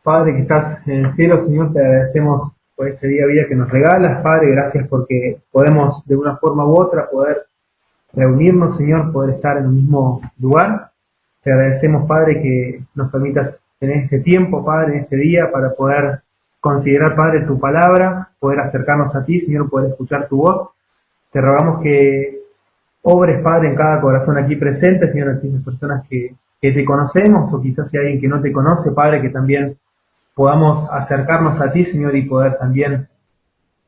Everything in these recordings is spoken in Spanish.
Padre que estás en el cielo, Señor, te agradecemos por este día de vida que nos regalas, Padre, gracias porque podemos de una forma u otra poder reunirnos, Señor, poder estar en el mismo lugar. Te agradecemos, Padre, que nos permitas tener este tiempo, Padre, en este día para poder considerar, Padre, tu palabra, poder acercarnos a ti, Señor, poder escuchar tu voz. Te rogamos que obres, Padre, en cada corazón aquí presente, Señor, a aquellas personas que te conocemos o quizás si hay alguien que no te conoce, Padre, que también podamos acercarnos a ti, Señor, y poder también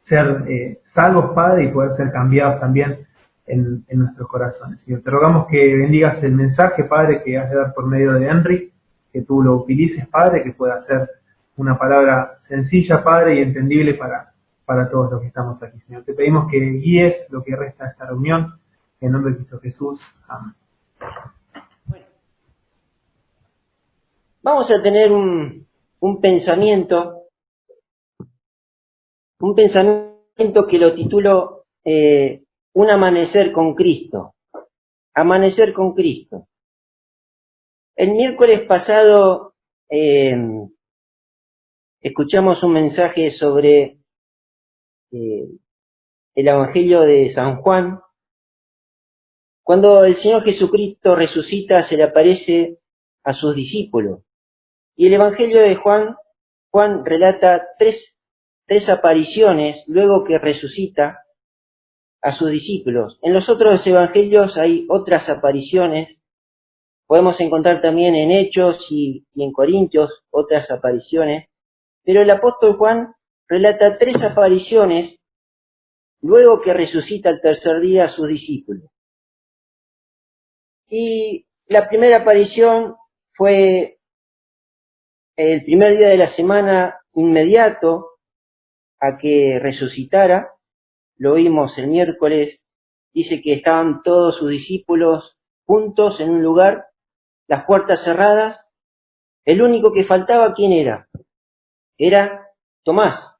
ser salvos, Padre, y poder ser cambiados también en nuestros corazones. Señor, te rogamos que bendigas el mensaje, Padre, que has de dar por medio de Henry, que tú lo utilices, Padre, que pueda ser una palabra sencilla, Padre, y entendible para todos los que estamos aquí, Señor. Te pedimos que guíes lo que resta de esta reunión, en nombre de Cristo Jesús. Amén. Bueno, vamos a tener un pensamiento que lo titulo Un amanecer con Cristo. Amanecer con Cristo. El miércoles pasado escuchamos un mensaje sobre el Evangelio de San Juan. Cuando el Señor Jesucristo resucita, se le aparece a sus discípulos. Y el Evangelio de Juan relata tres apariciones luego que resucita a sus discípulos. En los otros evangelios hay otras apariciones. Podemos encontrar también en Hechos y en Corintios otras apariciones. Pero el apóstol Juan relata tres apariciones luego que resucita el tercer día a sus discípulos. Y la primera aparición fue el primer día de la semana inmediato a que resucitara. Lo oímos el miércoles. Dice que estaban todos sus discípulos juntos en un lugar, las puertas cerradas. El único que faltaba, ¿quién era? Era Tomás.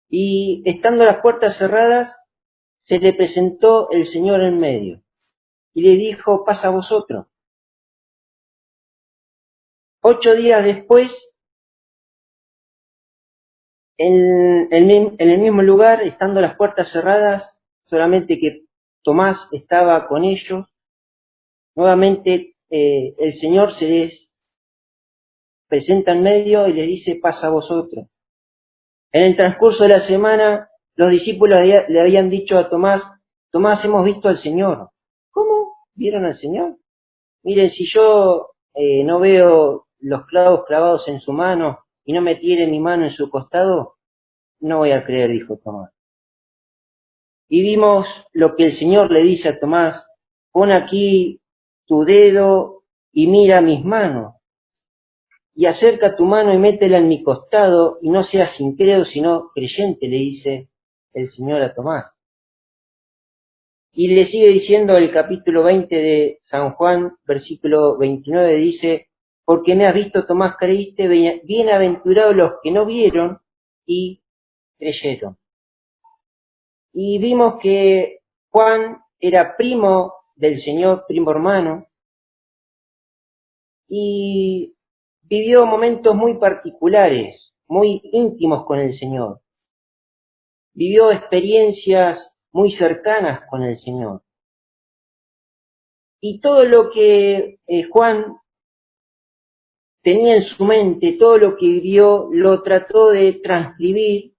Y estando las puertas cerradas, se le presentó el Señor en medio y le dijo: pasa a vosotros. 8 días después, en el mismo lugar, estando las puertas cerradas, solamente que Tomás estaba con ellos, nuevamente el Señor se les presenta en medio y les dice: pasa a vosotros. En el transcurso de la semana, los discípulos le habían dicho a Tomás: Tomás, hemos visto al Señor. ¿Cómo? ¿Vieron al Señor? Miren, si yo no veo los clavos clavados en su mano y no metiere mi mano en su costado, no voy a creer, dijo Tomás. Y vimos lo que el Señor le dice a Tomás: pon aquí tu dedo y mira mis manos, y acerca tu mano y métela en mi costado, y no seas incrédulo sino creyente, le dice el Señor a Tomás. Y le sigue diciendo el capítulo 20 de San Juan, versículo 29, dice: porque me has visto, Tomás, creíste, bienaventurados los que no vieron y creyeron. Y vimos que Juan era primo del Señor, primo hermano, y vivió momentos muy particulares, muy íntimos con el Señor. Vivió experiencias muy cercanas con el Señor. Y todo lo que Juan tenía en su mente, todo lo que vivió, lo trató de transcribir,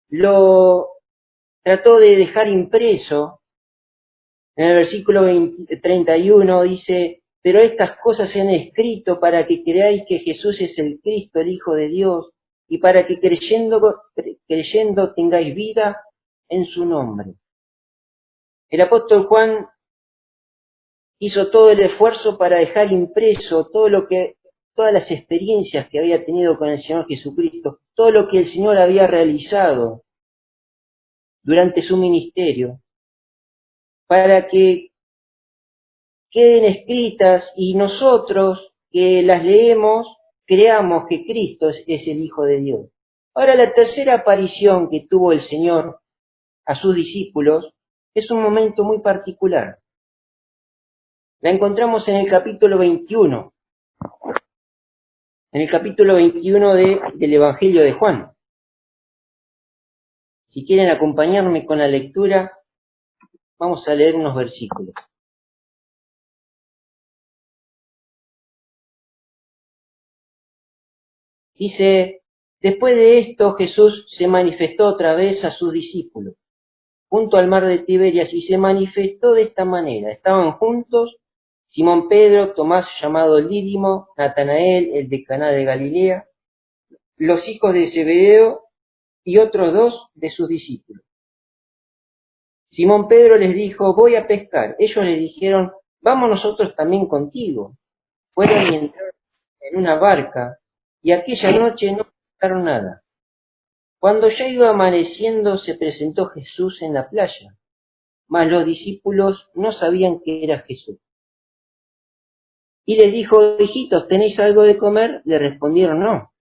lo trató de dejar impreso. En el versículo 31 dice: pero estas cosas se han escrito para que creáis que Jesús es el Cristo, el Hijo de Dios, y para que creyendo tengáis vida en su nombre. El apóstol Juan hizo todo el esfuerzo para dejar impreso todas las experiencias que había tenido con el Señor Jesucristo, todo lo que el Señor había realizado durante su ministerio, para que queden escritas y nosotros que las leemos creamos que Cristo es el Hijo de Dios. Ahora, la tercera aparición que tuvo el Señor a sus discípulos es un momento muy particular. La encontramos en el capítulo 21. en el capítulo 21 del Evangelio de Juan. Si quieren acompañarme con la lectura, vamos a leer unos versículos. Dice, después de esto Jesús se manifestó otra vez a sus discípulos, junto al mar de Tiberias, y se manifestó de esta manera. Estaban juntos Simón Pedro, Tomás llamado el Dídimo, Natanael, el de Caná de Galilea, los hijos de Zebedeo y otros dos de sus discípulos. Simón Pedro les dijo, voy a pescar. Ellos le dijeron, vamos nosotros también contigo. Fueron y entraron en una barca, y aquella noche no pescaron nada. Cuando ya iba amaneciendo, se presentó Jesús en la playa, mas los discípulos no sabían que era Jesús. Y les dijo, hijitos, ¿tenéis algo de comer? Le respondieron, no.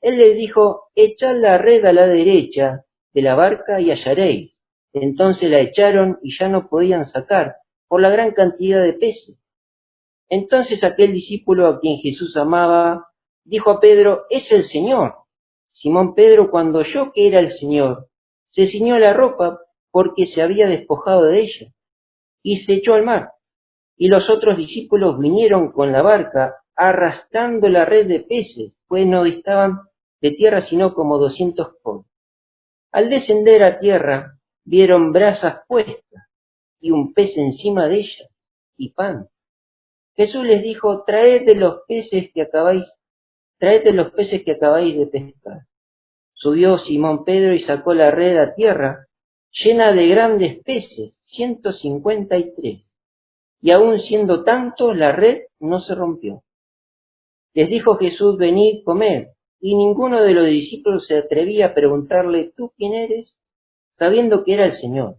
Él les dijo, echad la red a la derecha de la barca y hallaréis. Entonces la echaron y ya no podían sacar, por la gran cantidad de peces. Entonces aquel discípulo a quien Jesús amaba, dijo a Pedro, es el Señor. Simón Pedro, cuando oyó que era el Señor, se ciñó la ropa porque se había despojado de ella, y se echó al mar. Y los otros discípulos vinieron con la barca, arrastrando la red de peces, pues no distaban de tierra sino como 200 codos. Al descender a tierra, vieron brasas puestas, y un pez encima de ellas, y pan. Jesús les dijo, traed de los peces que acabáis de pescar. Subió Simón Pedro y sacó la red a tierra, llena de grandes peces, 153. Y aun siendo tanto, la red no se rompió. Les dijo Jesús, venid, comed. Y ninguno de los discípulos se atrevía a preguntarle, ¿tú quién eres? Sabiendo que era el Señor.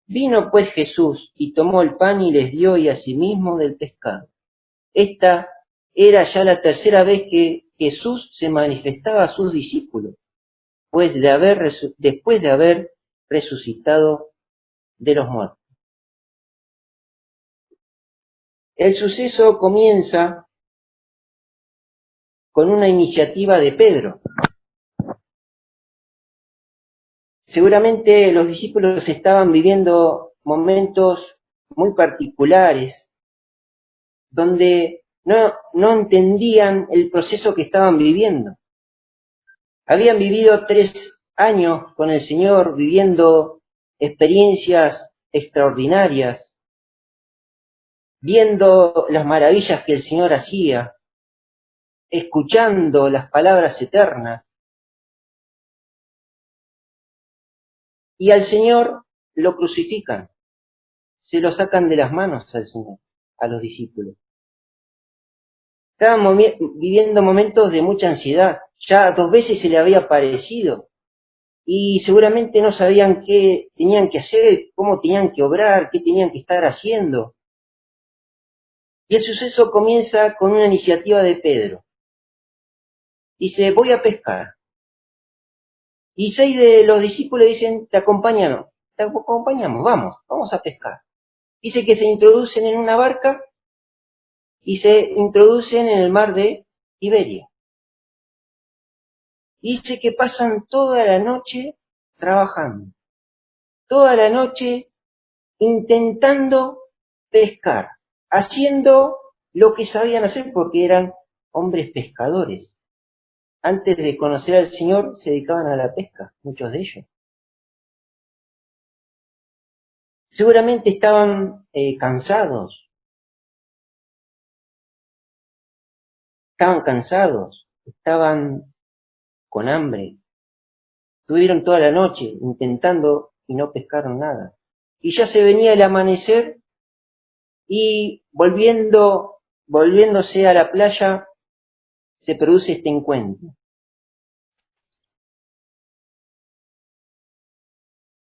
Vino pues Jesús y tomó el pan y les dio y asimismo del pescado. Esta era ya la tercera vez que Jesús se manifestaba a sus discípulos, pues después de haber resucitado de los muertos. El suceso comienza con una iniciativa de Pedro. Seguramente los discípulos estaban viviendo momentos muy particulares, donde no entendían el proceso que estaban viviendo. Habían vivido 3 años con el Señor, viviendo experiencias extraordinarias, viendo las maravillas que el Señor hacía, escuchando las palabras eternas. Y al Señor lo crucifican, se lo sacan de las manos al Señor, a los discípulos. Estaban viviendo momentos de mucha ansiedad. Ya 2 veces se le había aparecido y seguramente no sabían qué tenían que hacer, cómo tenían que obrar, qué tenían que estar haciendo. Y el suceso comienza con una iniciativa de Pedro. Dice, voy a pescar. Y 6 de los discípulos dicen, te acompañamos, vamos a pescar. Dice que se introducen en una barca y se introducen en el mar de Tiberia. Dice que pasan toda la noche trabajando, toda la noche intentando pescar, haciendo lo que sabían hacer porque eran hombres pescadores. Antes de conocer al Señor se dedicaban a la pesca, muchos de ellos. Seguramente estaban cansados, estaban con hambre. Estuvieron toda la noche intentando y no pescaron nada. Y ya se venía el amanecer y volviéndose a la playa se produce este encuentro.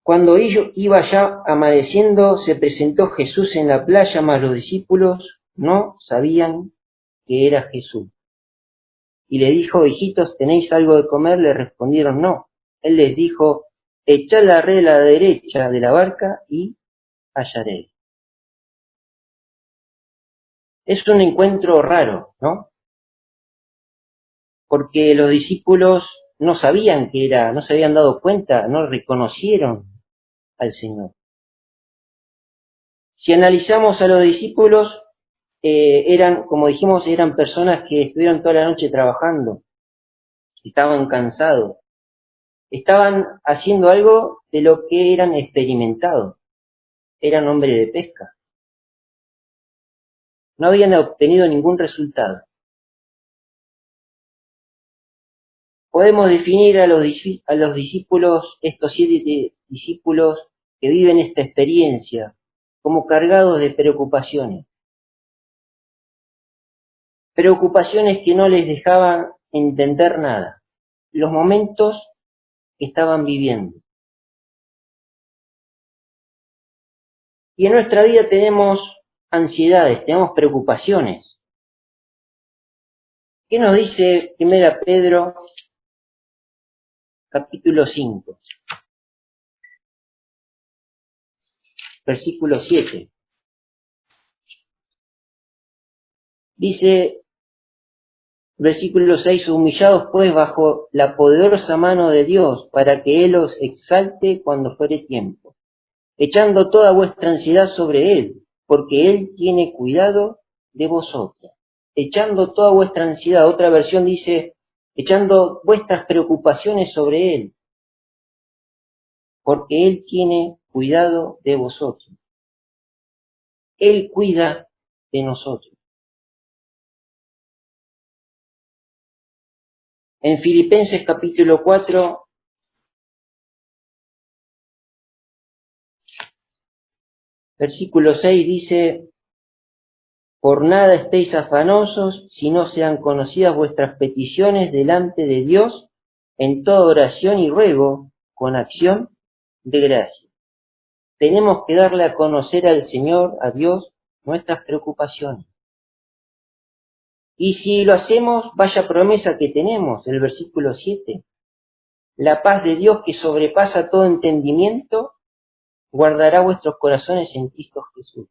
Cuando iba ya amaneciendo, se presentó Jesús en la playa, mas los discípulos no sabían que era Jesús. Y le dijo, hijitos, ¿tenéis algo de comer? Le respondieron, no. Él les dijo, echad la red a la derecha de la barca y hallaréis. Es un encuentro raro, ¿no? porque los discípulos no sabían que era, no se habían dado cuenta, no reconocieron al Señor. Si analizamos a los discípulos, eran, como dijimos, eran personas que estuvieron toda la noche trabajando, estaban cansados, estaban haciendo algo de lo que eran experimentados, eran hombres de pesca. No habían obtenido ningún resultado. Podemos definir a los discípulos, estos 7 discípulos que viven esta experiencia, como cargados de preocupaciones. Preocupaciones que no les dejaban entender nada. Los momentos que estaban viviendo. Y en nuestra vida tenemos ansiedades, tenemos preocupaciones. ¿Qué nos dice 1 Pedro capítulo 5, versículo 7? Dice, versículo 6, humillados pues bajo la poderosa mano de Dios, para que Él os exalte cuando fuere tiempo, echando toda vuestra ansiedad sobre Él, porque Él tiene cuidado de vosotros. Echando toda vuestra ansiedad, otra versión dice, echando vuestras preocupaciones sobre Él, porque Él tiene cuidado de vosotros. Él cuida de nosotros. En Filipenses capítulo 4, versículo 6 dice, por nada estéis afanosos, si no sean conocidas vuestras peticiones delante de Dios en toda oración y ruego, con acción de gracia. Tenemos que darle a conocer al Señor, a Dios, nuestras preocupaciones. Y si lo hacemos, vaya promesa que tenemos, el versículo 7. La paz de Dios que sobrepasa todo entendimiento, guardará vuestros corazones en Cristo Jesús.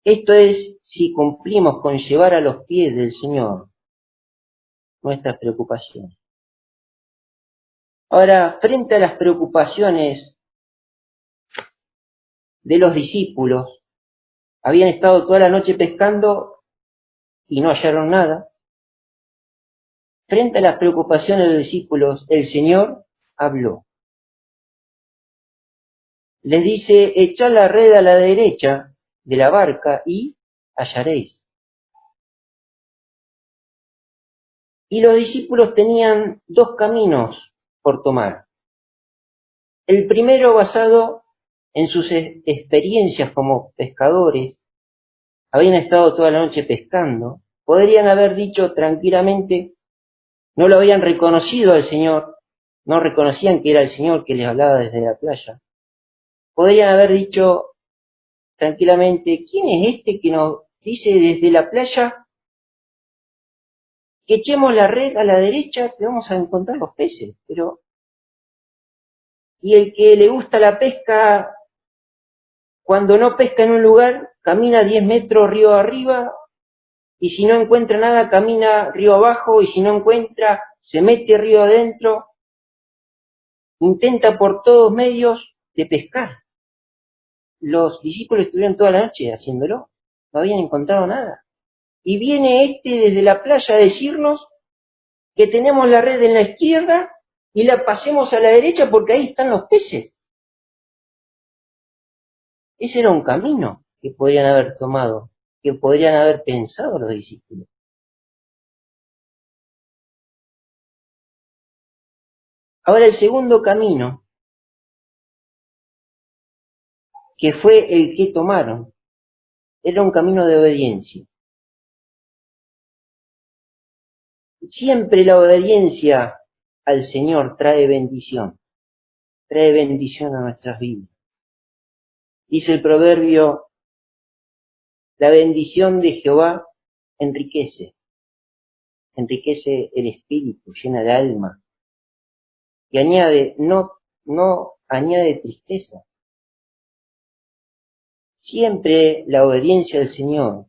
Esto es si cumplimos con llevar a los pies del Señor nuestras preocupaciones. Ahora, frente a las preocupaciones de los discípulos, habían estado toda la noche pescando y no hallaron nada. Frente a las preocupaciones de los discípulos, el Señor habló. Les dice, echad la red a la derecha de la barca y hallaréis. Y los discípulos tenían 2 caminos por tomar. El primero basado en sus experiencias como pescadores, habían estado toda la noche pescando, podrían haber dicho tranquilamente, no lo habían reconocido al Señor, no reconocían que era el Señor que les hablaba desde la playa. Podrían haber dicho tranquilamente, ¿quién es este que nos dice desde la playa que echemos la red a la derecha que vamos a encontrar los peces? Pero, y el que le gusta la pesca, cuando no pesca en un lugar, camina 10 metros río arriba, y si no encuentra nada, camina río abajo, y si no encuentra, se mete río adentro, intenta por todos medios de pescar. Los discípulos estuvieron toda la noche haciéndolo, no habían encontrado nada. Y viene este desde la playa a decirnos que tenemos la red en la izquierda y la pasemos a la derecha porque ahí están los peces. Ese era un camino que podrían haber tomado, que podrían haber pensado los discípulos. Ahora el segundo camino, que fue el que tomaron, era un camino de obediencia. Siempre la obediencia al Señor trae bendición a nuestras vidas. Dice el proverbio, la bendición de Jehová enriquece el espíritu, llena el alma, y añade, no añade tristeza. Siempre la obediencia al Señor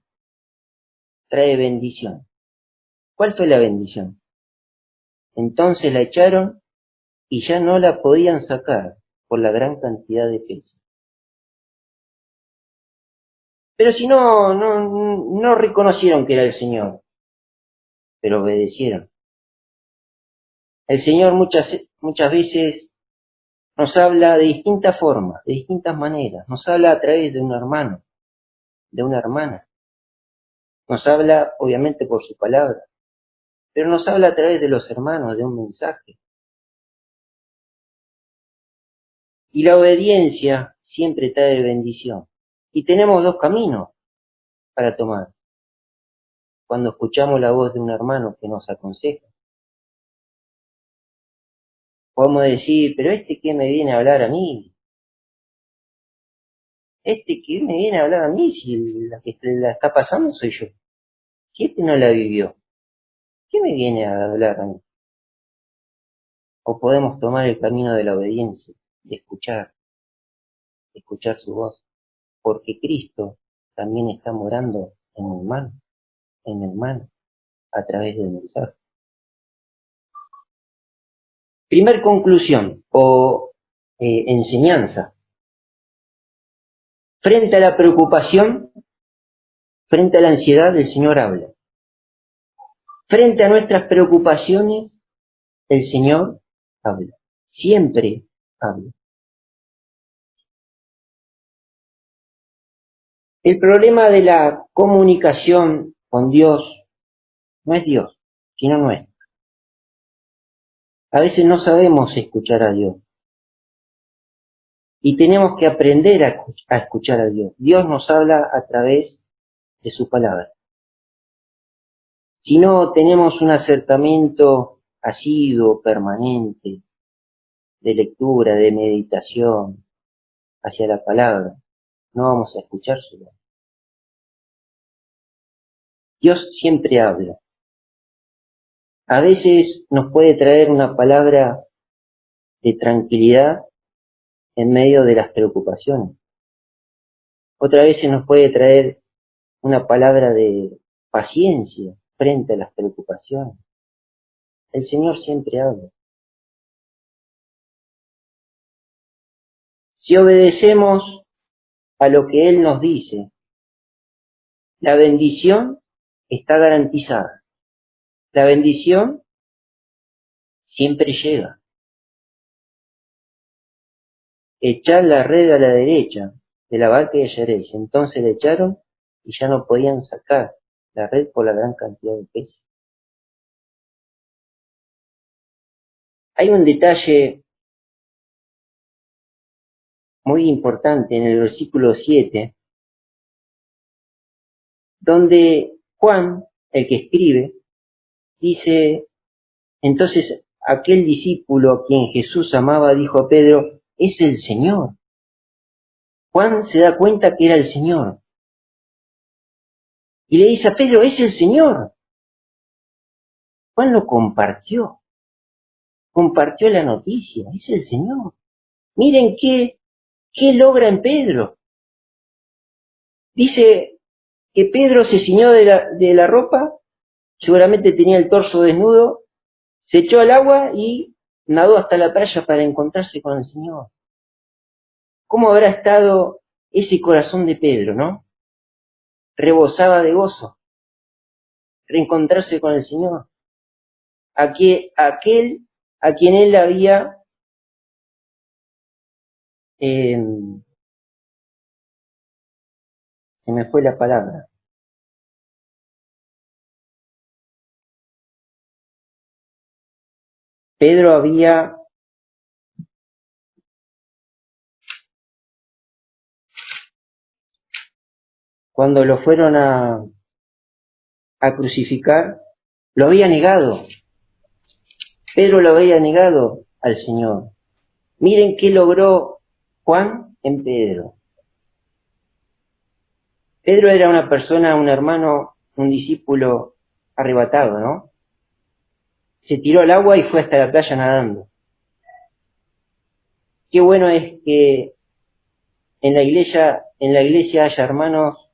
trae bendición. ¿Cuál fue la bendición? Entonces la echaron y ya no la podían sacar por la gran cantidad de peces. Pero si no reconocieron que era el Señor, pero obedecieron. El Señor muchas veces nos habla de distintas formas, de distintas maneras. Nos habla a través de un hermano, de una hermana. Nos habla, obviamente, por su palabra, pero nos habla a través de los hermanos, de un mensaje. Y la obediencia siempre trae bendición. Y tenemos dos caminos para tomar. Cuando escuchamos la voz de un hermano que nos aconseja, podemos decir, pero ¿qué me viene a hablar a mí? ¿Qué me viene a hablar a mí si la que la está pasando soy yo? Si no la vivió, ¿qué me viene a hablar a mí? O podemos tomar el camino de la obediencia, de escuchar su voz, porque Cristo también está morando en mi hermano, a través del mensaje. Primer conclusión o enseñanza. Frente a la preocupación, frente a la ansiedad, el Señor habla. Frente a nuestras preocupaciones, el Señor habla. Siempre habla. El problema de la comunicación con Dios no es Dios, sino nuestro. A veces no sabemos escuchar a Dios. Y tenemos que aprender a escuchar a Dios. Dios nos habla a través de su palabra. Si no tenemos un acercamiento asiduo, permanente, de lectura, de meditación hacia la palabra, no vamos a escuchar su voz. Dios siempre habla. A veces nos puede traer una palabra de tranquilidad en medio de las preocupaciones. Otras veces nos puede traer una palabra de paciencia frente a las preocupaciones. El Señor siempre habla. Si obedecemos a lo que Él nos dice, la bendición está garantizada. La bendición siempre llega. Echad la red a la derecha de la barca y hallaréis. Entonces la echaron y ya no podían sacar la red por la gran cantidad de peces. Hay un detalle muy importante en el versículo 7, donde Juan, el que escribe, dice, entonces aquel discípulo a quien Jesús amaba dijo a Pedro, es el Señor. Juan se da cuenta que era el Señor. Y le dice a Pedro, es el Señor. Juan lo compartió la noticia, es el Señor. Miren qué logra en Pedro. Dice que Pedro se ciñó de la ropa, seguramente tenía el torso desnudo, se echó al agua y nadó hasta la playa para encontrarse con el Señor. ¿Cómo habrá estado ese corazón de Pedro, no? Rebosaba de gozo, reencontrarse con el Señor. Aquel a quien él había se me fue la palabra. Pedro había cuando lo fueron a crucificar, lo había negado. Pedro lo había negado al Señor. Miren qué logró Juan en Pedro. Pedro era una persona, un hermano, un discípulo arrebatado, ¿no? Se tiró al agua y fue hasta la playa nadando. Qué bueno es que en la iglesia haya hermanos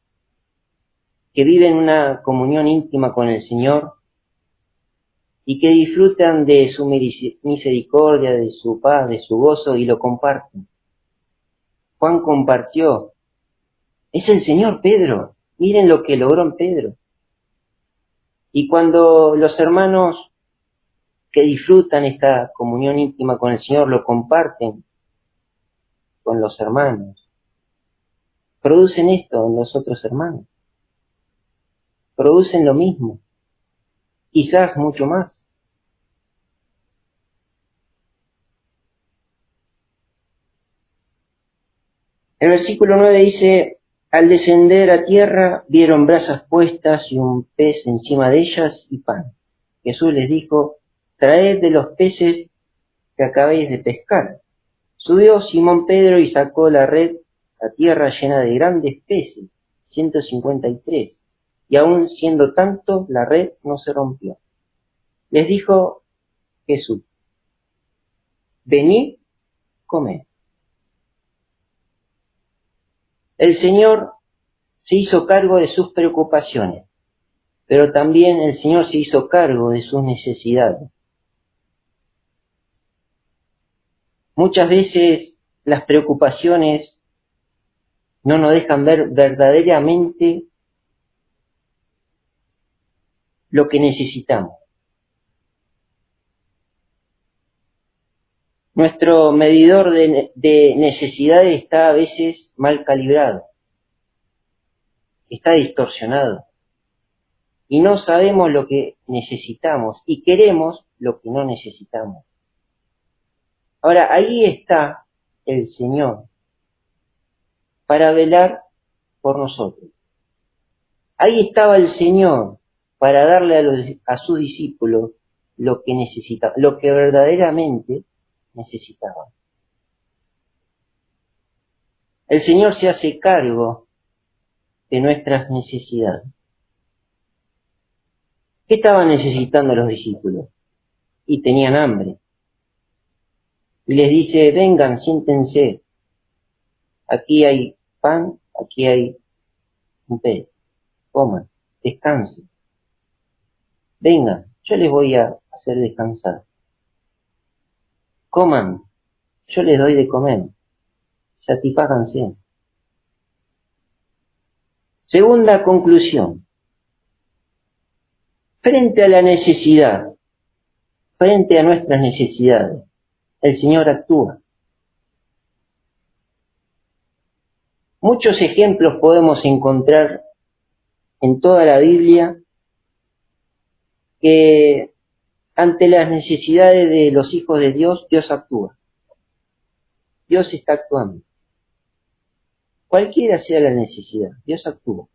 que viven una comunión íntima con el Señor y que disfrutan de su misericordia, de su paz, de su gozo y lo comparten. Juan compartió. Es el Señor Pedro. Miren lo que logró en Pedro. Y cuando los hermanos que disfrutan esta comunión íntima con el Señor lo comparten con los hermanos, producen esto en los otros hermanos. Producen lo mismo. Quizás mucho más. El versículo 9 dice, al descender a tierra vieron brasas puestas y un pez encima de ellas y pan. Jesús les dijo, traed de los peces que acabéis de pescar. Subió Simón Pedro y sacó la red a tierra llena de grandes peces, 153, y aun siendo tanto, la red no se rompió. Les dijo Jesús, venid, comed. El Señor se hizo cargo de sus preocupaciones, pero también el Señor se hizo cargo de sus necesidades. Muchas veces las preocupaciones no nos dejan ver verdaderamente lo que necesitamos. Nuestro medidor de necesidades está a veces mal calibrado, está distorsionado, y no sabemos lo que necesitamos y queremos lo que no necesitamos. Ahora, ahí está el Señor para velar por nosotros. Ahí estaba el Señor para darle a sus discípulos lo que necesitaban, lo que verdaderamente necesitaban. El Señor se hace cargo de nuestras necesidades. ¿Qué estaban necesitando los discípulos? Y tenían hambre. Y les dice, vengan, siéntense. Aquí hay pan, aquí hay un pez. Coman, descansen. Vengan, yo les voy a hacer descansar. Coman, yo les doy de comer. Satisfáganse. Segunda conclusión. Frente a la necesidad, frente a nuestras necesidades, el Señor actúa. Muchos ejemplos podemos encontrar en toda la Biblia que ante las necesidades de los hijos de Dios, Dios actúa. Dios está actuando. Cualquiera sea la necesidad, Dios actúa.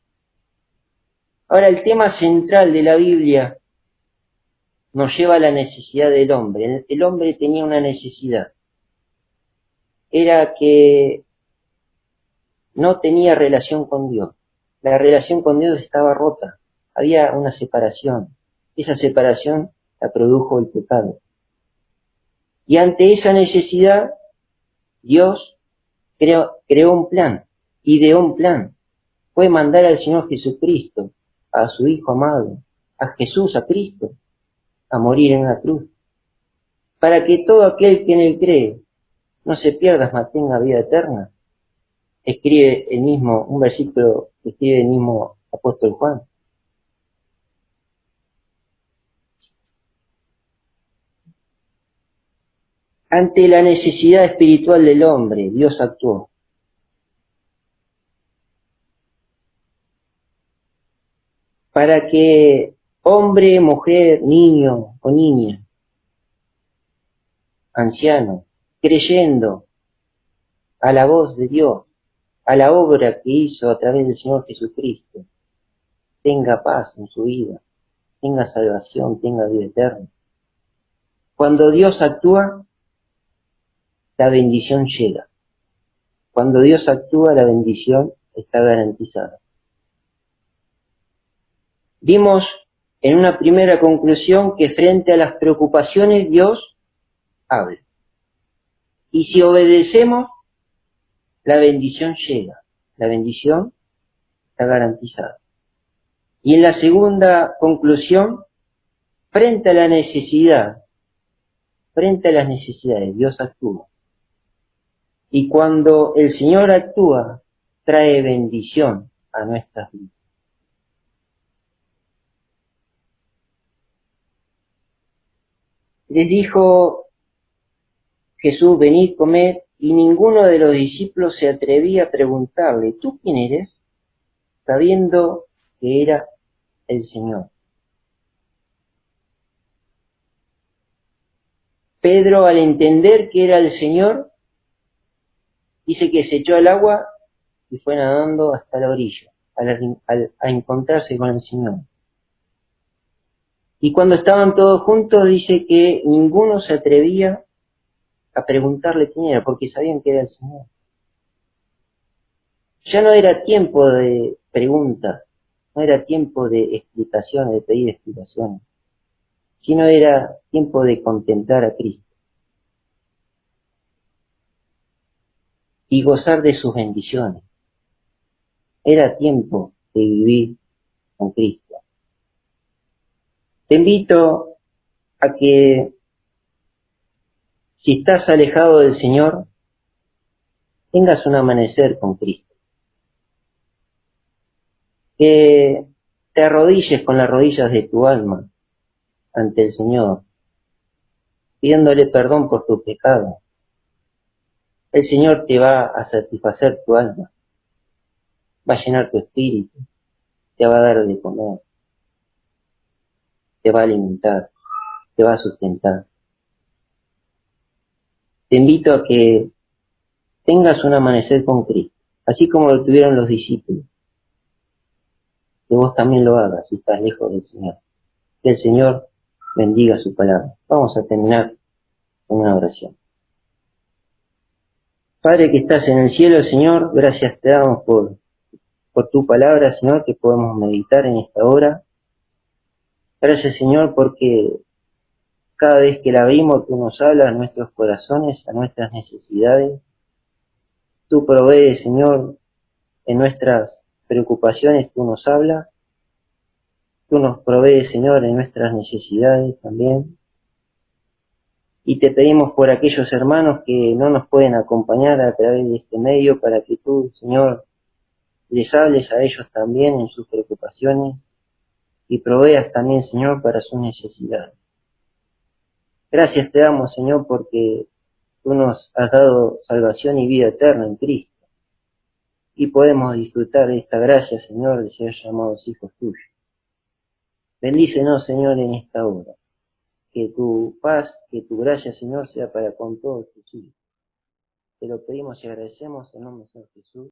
Ahora, el tema central de la Biblia nos lleva a la necesidad del hombre. El hombre tenía una necesidad. Era que no tenía relación con Dios. La relación con Dios estaba rota. Había una separación. Esa separación la produjo el pecado. Y ante esa necesidad, Dios creó un plan, ideó un plan. Fue mandar al Señor Jesucristo, a su Hijo amado, a Jesús, a Cristo, a morir en la cruz, para que todo aquel que en él cree no se pierda, mas tenga vida eterna. Escribe un versículo que escribe el mismo apóstol Juan. Ante la necesidad espiritual del hombre, Dios actuó. Para que hombre, mujer, niño o niña, anciano, creyendo a la voz de Dios, a la obra que hizo a través del Señor Jesucristo, tenga paz en su vida, tenga salvación, tenga vida eterna. Cuando Dios actúa, la bendición llega. Cuando Dios actúa, la bendición está garantizada. Vimos en una primera conclusión que frente a las preocupaciones Dios habla. Y si obedecemos, la bendición llega. La bendición está garantizada. Y en la segunda conclusión, frente a la necesidad, frente a las necesidades, Dios actúa. Y cuando el Señor actúa, trae bendición a nuestras vidas. Les dijo Jesús, venid, comed, y ninguno de los discípulos se atrevía a preguntarle, ¿tú quién eres? Sabiendo que era el Señor. Pedro, al entender que era el Señor, dice que se echó al agua y fue nadando hasta la orilla, a encontrarse con el Señor. Y cuando estaban todos juntos, dice que ninguno se atrevía a preguntarle quién era, porque sabían que era el Señor. Ya no era tiempo de preguntas, no era tiempo de explicaciones, de pedir explicaciones, sino era tiempo de contemplar a Cristo y gozar de sus bendiciones. Era tiempo de vivir con Cristo. Te invito a que, si estás alejado del Señor, tengas un amanecer con Cristo. Que te arrodilles con las rodillas de tu alma ante el Señor, pidiéndole perdón por tu pecado. El Señor te va a satisfacer tu alma, va a llenar tu espíritu, te va a dar de comer, te va a alimentar, te va a sustentar. Te invito a que tengas un amanecer con Cristo, así como lo tuvieron los discípulos. Que vos también lo hagas si estás lejos del Señor. Que el Señor bendiga su palabra. Vamos a terminar con una oración. Padre que estás en el cielo, Señor, gracias te damos por tu palabra, Señor, que podemos meditar en esta hora. Gracias, Señor, porque cada vez que la abrimos, tú nos hablas a nuestros corazones, a nuestras necesidades. Tú provees, Señor, en nuestras preocupaciones, tú nos hablas. Tú nos provees, Señor, en nuestras necesidades también. Y te pedimos por aquellos hermanos que no nos pueden acompañar a través de este medio, para que tú, Señor, les hables a ellos también en sus preocupaciones y proveas también, Señor, para sus necesidades. Gracias te damos, Señor, porque tú nos has dado salvación y vida eterna en Cristo. Y podemos disfrutar de esta gracia, Señor, de ser llamados hijos tuyos. Bendícenos, Señor, en esta hora. Que tu paz, que tu gracia, Señor, sea para con todos tus hijos. Te lo pedimos y agradecemos en nombre de Jesús.